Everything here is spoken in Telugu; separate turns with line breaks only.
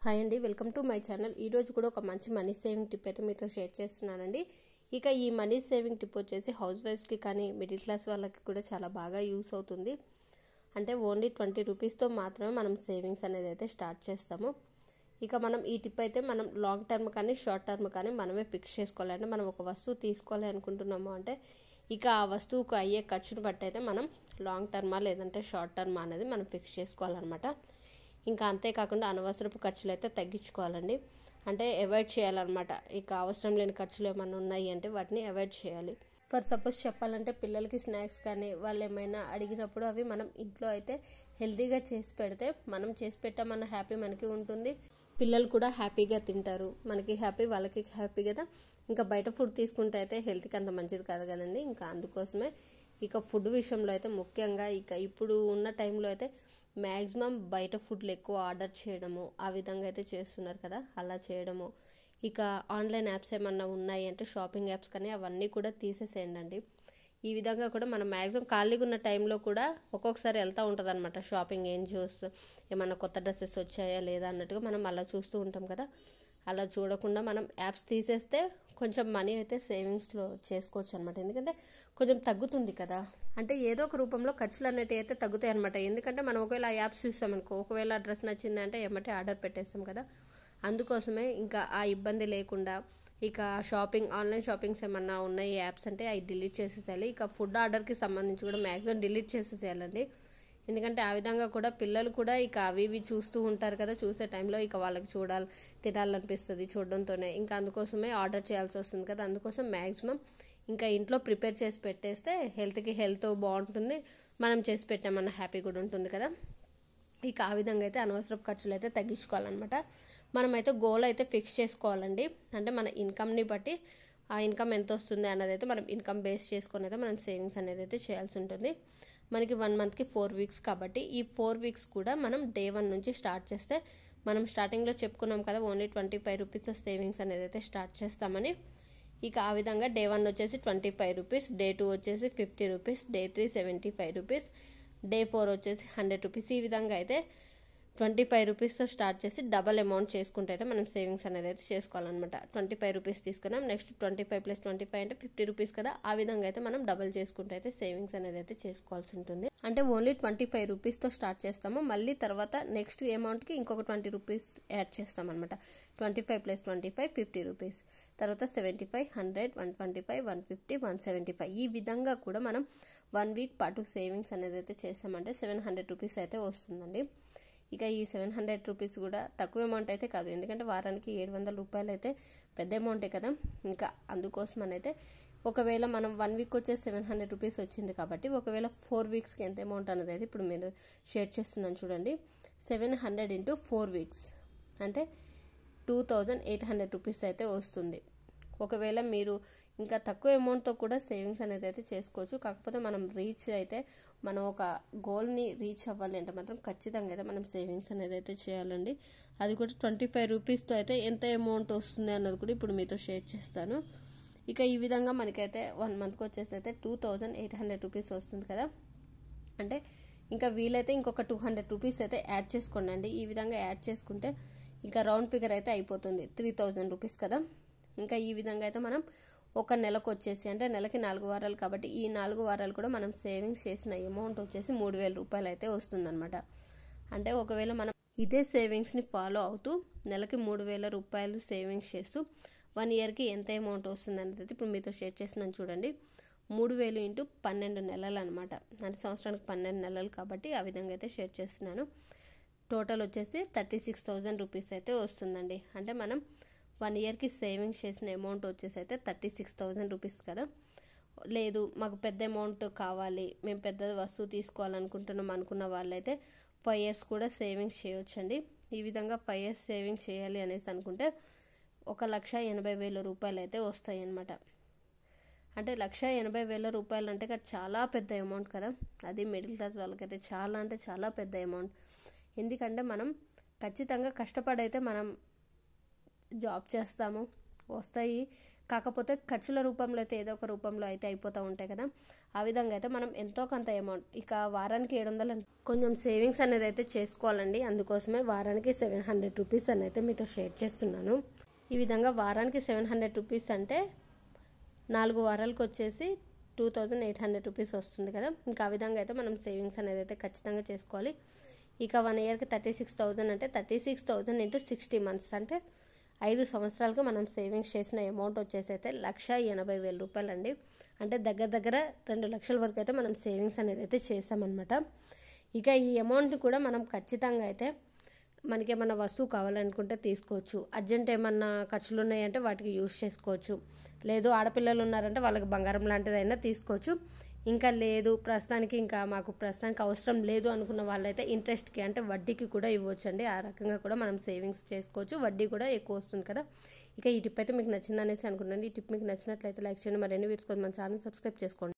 హాయ్ అండి, వెల్కమ్ టు మై ఛానల్. ఈరోజు కూడా ఒక మంచి మనీ సేవింగ్ టిప్ అయితే మీతో షేర్ చేస్తున్నానండి. ఇక ఈ మనీ సేవింగ్ టిప్ వచ్చేసి హౌస్ వైఫ్స్కి కానీ మిడిల్ క్లాస్ వాళ్ళకి కూడా చాలా బాగా యూస్ అవుతుంది. అంటే ఓన్లీ 20 రూపీస్తో మాత్రమే మనం సేవింగ్స్ అనేది అయితే స్టార్ట్ చేస్తాము. ఇక మనం ఈ టిప్ అయితే మనం లాంగ్ టర్మ్ కానీ షార్ట్ టర్మ్ కానీ మనమే ఫిక్స్ చేసుకోవాలంటే మనం ఒక వస్తువు తీసుకోవాలి అనుకుంటున్నాము అంటే ఇక ఆ వస్తువుకు అయ్యే ఖర్చును బట్టి అయితే మనం లాంగ్ టర్మా లేదంటే షార్ట్ టర్మా అనేది మనం ఫిక్స్ చేసుకోవాలన్నమాట. ఇంకా అంతేకాకుండా అనవసరపు ఖర్చులు అయితే తగ్గించుకోవాలండి, అంటే అవాయిడ్ చేయాలన్నమాట. ఇక అవసరం లేని ఖర్చులు ఏమైనా ఉన్నాయి అంటే వాటిని అవాయిడ్ చేయాలి. ఫర్ సపోజ్ చెప్పాలంటే పిల్లలకి స్నాక్స్ కానీ వాళ్ళు ఏమైనా అడిగినప్పుడు అవి మనం ఇంట్లో అయితే హెల్తీగా చేసి పెడితే మనం చేసి పెట్టామన్న హ్యాపీ మనకి ఉంటుంది, పిల్లలు కూడా హ్యాపీగా తింటారు, మనకి హ్యాపీ వాళ్ళకి హ్యాపీ కదా. ఇంకా బయట ఫుడ్ తీసుకుంటే అయితే హెల్త్కి అంత మంచిది కాదు కదండి. ఇంకా అందుకోసమే ఇక ఫుడ్ విషయంలో అయితే ముఖ్యంగా ఇక ఇప్పుడు ఉన్న టైంలో అయితే మ్యాక్సిమం బయట ఫుడ్లు ఎక్కువ ఆర్డర్ చేయడము ఆ విధంగా అయితే చేస్తున్నారు కదా, అలా చేయడము. ఇక ఆన్లైన్ యాప్స్ ఏమన్నా ఉన్నాయి అంటే షాపింగ్ యాప్స్ కానీ అవన్నీ కూడా తీసేసేయండి. ఈ విధంగా కూడా మనం మ్యాక్సిమం ఖాళీగా ఉన్న టైంలో కూడా ఒక్కొక్కసారి వెళ్తూ ఉంటుంది అనమాట షాపింగ్. ఏం ఏమన్నా కొత్త డ్రెస్సెస్ వచ్చాయా లేదా అన్నట్టుగా మనం అలా చూస్తూ ఉంటాం కదా. అలా చూడకుండా మనం యాప్స్ తీసేస్తే కొంచెం మనీ అయితే సేవింగ్స్లో చేసుకోవచ్చు అనమాట. ఎందుకంటే కొంచెం తగ్గుతుంది కదా, అంటే ఏదో ఒక రూపంలో ఖర్చులు అనేవి అయితే తగ్గుతాయి అనమాట. ఎందుకంటే మనం ఒకవేళ ఆ యాప్స్ చూస్తామనుకో, ఒకవేళ డ్రెస్ నచ్చిందంటే ఏమంటే ఆర్డర్ పెట్టేస్తాం కదా. అందుకోసమే ఇంకా ఆ ఇబ్బంది లేకుండా ఇక ఆన్లైన్ షాపింగ్స్ ఏమన్నా ఉన్నాయి యాప్స్ అంటే అవి డిలీట్ చేసేసేయాలి. ఇక ఫుడ్ ఆర్డర్కి సంబంధించి కూడా మ్యాక్సిమం డిలీట్ చేసేసేయాలండి. ఎందుకంటే ఆ విధంగా కూడా పిల్లలు కూడా ఇక అవి ఇవి చూస్తూ ఉంటారు కదా, చూసే టైంలో ఇక వాళ్ళకి తినాలనిపిస్తుంది చూడడంతోనే. ఇంకా అందుకోసమే ఆర్డర్ చేయాల్సి వస్తుంది కదా. అందుకోసం మ్యాక్సిమం ఇంకా ఇంట్లో ప్రిపేర్ చేసి పెట్టేస్తే హెల్త్ బాగుంటుంది, మనం చేసి పెట్టామన్న హ్యాపీ కూడా ఉంటుంది కదా. ఇక ఆ విధంగా అయితే అనవసరపు ఖర్చులు అయితే తగ్గించుకోవాలన్నమాట. మనమైతే గోల్ అయితే ఫిక్స్ చేసుకోవాలండి. అంటే మన ఇన్కమ్ని బట్టి ఆ ఇన్కమ్ ఎంత వస్తుంది అన్నది అయితే మనం ఇన్కమ్ బేస్ చేసుకొని అయితే మనం సేవింగ్స్ అనేది అయితే చేయాల్సి ఉంటుంది. మనకి 1 మంత్కి 4 వీక్స్ కాబట్టి ఈ 4 వీక్స్ కూడా మనం డే 1 నుంచి స్టార్ట్ చేస్తే మనం స్టార్టింగ్లో చెప్పుకున్నాం కదా ఓన్లీ 25 రూపీస్ సేవింగ్స్ అనేది అయితే స్టార్ట్ చేస్తామని. ఇక ఆ విధంగా డే 1 వచ్చేసి 25 రూపీస్, డే 2 వచ్చేసి 50 రూపీస్, డే 3 75 రూపీస్, డే 4 వచ్చేసి 100 రూపీస్. ఈ విధంగా అయితే 25 రూపీస్తో స్టార్ట్ చేసి డబల్ అమౌంట్ చేసుకుంటే అయితే మనం సేవింగ్స్ అనేది అయితే చేసుకోవాలన్నమాట. 25 రూపీస్ తీసుకున్నాం, నెక్స్ట్ 25 + 25 అంటే 50 రూపీస్ కదా. ఆ విధంగా అయితే మనం డబల్ చేసుకుంటే అయితే సేవింగ్స్ అనేది అయితే చేసుకోవాల్సి ఉంటుంది. అంటే ఓన్లీ 25 రూపీస్తో స్టార్ట్ చేస్తాము, మళ్ళీ తర్వాత నెక్స్ట్ అమౌంట్కి ఇంకొక 20 రూపీస్ యాడ్ చేస్తాం అనమాట. 25 + 25 50 రూపీస్, తర్వాత 75 100 125 150 175. ఈ విధంగా కూడా మనం 1 వీక్ పాటు సేవింగ్స్ అనేది అయితే చేస్తామంటే 700 రూపీస్ అయితే వస్తుందండి. ఇక ఈ 700 రూపీస్ కూడా తక్కువ అమౌంట్ అయితే కాదు, ఎందుకంటే వారానికి 700 రూపాయలు అయితే పెద్ద అమౌంటే కదా. ఇంకా అందుకోసం అయితే ఒకవేళ మనం 1 వీక్ వచ్చేసి 700 రూపీస్ వచ్చింది కాబట్టి ఒకవేళ 4 వీక్స్కి ఎంత అమౌంట్ అనేది అయితే ఇప్పుడు మీరు షేర్ చేస్తున్నాను చూడండి. 700 × 4 వీక్స్ అంటే 2800 రూపీస్ అయితే వస్తుంది. ఒకవేళ మీరు ఇంకా తక్కువ అమౌంట్తో కూడా సేవింగ్స్ అనేది అయితే చేసుకోవచ్చు. కాకపోతే మనం ఒక గోల్ని రీచ్ అవ్వాలి అంటే మాత్రం ఖచ్చితంగా అయితే మనం సేవింగ్స్ అనేది అయితే చేయాలండి. అది కూడా 25 రూపీస్తో అయితే ఎంత అమౌంట్ వస్తుంది అన్నది కూడా ఇప్పుడు మీతో షేర్ చేస్తాను. ఇక ఈ విధంగా మనకైతే 1 మంత్కి వచ్చేసి అయితే 2800 రూపీస్ వస్తుంది కదా. అంటే ఇంకా వీలైతే ఇంకొక 200 రూపీస్ అయితే యాడ్ చేసుకోండి. ఈ విధంగా యాడ్ చేసుకుంటే ఇంకా రౌండ్ ఫిగర్ అయితే అయిపోతుంది 3000 రూపీస్ కదా. ఇంకా ఈ విధంగా అయితే మనం ఒక నెలకు వచ్చేసి అంటే నెలకి 4 వారాలు కాబట్టి ఈ 4 వారాలు కూడా మనం సేవింగ్స్ చేసిన అమౌంట్ వచ్చేసి 3000 రూపాయలు అయితే వస్తుందన్నమాట. అంటే ఒకవేళ మనం ఇదే సేవింగ్స్ని ఫాలో అవుతూ నెలకి 3000 రూపాయలు సేవింగ్స్ చేస్తూ 1 ఇయర్కి ఎంత అమౌంట్ వస్తుంది అనేది ఇప్పుడు మీతో షేర్ చేస్తున్నాను చూడండి. 3000 × 12 నెలలు అనమాట, అంటే సంవత్సరానికి 12 నెలలు కాబట్టి ఆ విధంగా అయితే షేర్ చేస్తున్నాను. టోటల్ వచ్చేసి 36,000 రూపీస్ అయితే వస్తుందండి. అంటే మనం 1 ఇయర్కి సేవింగ్స్ చేసిన అమౌంట్ వచ్చేసి అయితే 36,000 రూపీస్ కదా. లేదు మాకు పెద్ద అమౌంట్ కావాలి, మేము పెద్ద వస్తువు తీసుకోవాలనుకుంటున్నాం అనుకున్న వాళ్ళైతే 5 ఇయర్స్ కూడా సేవింగ్స్ చేయొచ్చండి. ఈ విధంగా 5 ఇయర్స్ సేవింగ్స్ చేయాలి అనేసి అనుకుంటే 1,80,000 రూపాయలు అయితే వస్తాయి అన్నమాట. అంటే 1,80,000 రూపాయలు అంటే చాలా పెద్ద అమౌంట్ కదా. అది మిడిల్ క్లాస్ వాళ్ళకైతే చాలా అంటే చాలా పెద్ద అమౌంట్. ఎందుకంటే మనం ఖచ్చితంగా కష్టపడైతే మనం జాబ్ చేస్తాము, వస్తాయి. కాకపోతే ఖర్చుల రూపంలో అయితే ఏదో ఒక రూపంలో అయితే అయిపోతూ ఉంటాయి కదా. ఆ విధంగా అయితే మనం ఎంతో కొంత అమౌంట్ ఇక వారానికి 700 కొంచెం సేవింగ్స్ అనేది అయితే చేసుకోవాలండి. అందుకోసమే వారానికి 700 రూపీస్ అని అయితే మీతో షేర్ చేస్తున్నాను. ఈ విధంగా వారానికి 700 రూపీస్ అంటే 4 వారాలకు వచ్చేసి 2800 రూపీస్ వస్తుంది కదా. ఇంకా ఆ విధంగా అయితే మనం సేవింగ్స్ అనేది అయితే ఖచ్చితంగా చేసుకోవాలి. ఇక 1 ఇయర్కి 36,000 అంటే 36,000 ఇంటూ 60 మంత్స్ అంటే 5 సంవత్సరాలకు మనం సేవింగ్స్ చేసిన అమౌంట్ వచ్చేసి అయితే 1,80,000 రూపాయలు అండి. అంటే దగ్గర 2 లక్షల వరకు అయితే మనం సేవింగ్స్ అనేది అయితే చేసామన్నమాట. ఇక ఈ అమౌంట్ కూడా మనం ఖచ్చితంగా అయితే మనకి ఏమన్నా వస్తువు కావాలనుకుంటే తీసుకోవచ్చు. అర్జెంట్ ఏమన్నా ఖర్చులు ఉన్నాయంటే వాటికి యూజ్ చేసుకోవచ్చు. లేదు ఆడపిల్లలు ఉన్నారంటే వాళ్ళకి బంగారం లాంటిదైనా తీసుకోవచ్చు. ఇంకా లేదు ప్రస్తుతానికి మాకు అవసరం లేదు అనుకున్న వాళ్ళైతే ఇంట్రెస్ట్కి అంటే వడ్డీకి కూడా ఇవ్వచ్చండి. ఆ రకంగా కూడా మనం సేవింగ్స్ చేసుకోవచ్చు. వడ్డీ కూడా ఎక్కువ వస్తుంది కదా. ఇక ఈ టిప్ అయితే మీకు నచ్చిందనేసి అనుకున్నాను. ఈ టిప్ మీకు నచ్చినట్లయితే లైక్ చేయండి. మరిన్ని వీడియోస్ కోసం మన ఛానల్ సబ్స్క్రైబ్ చేసుకోండి.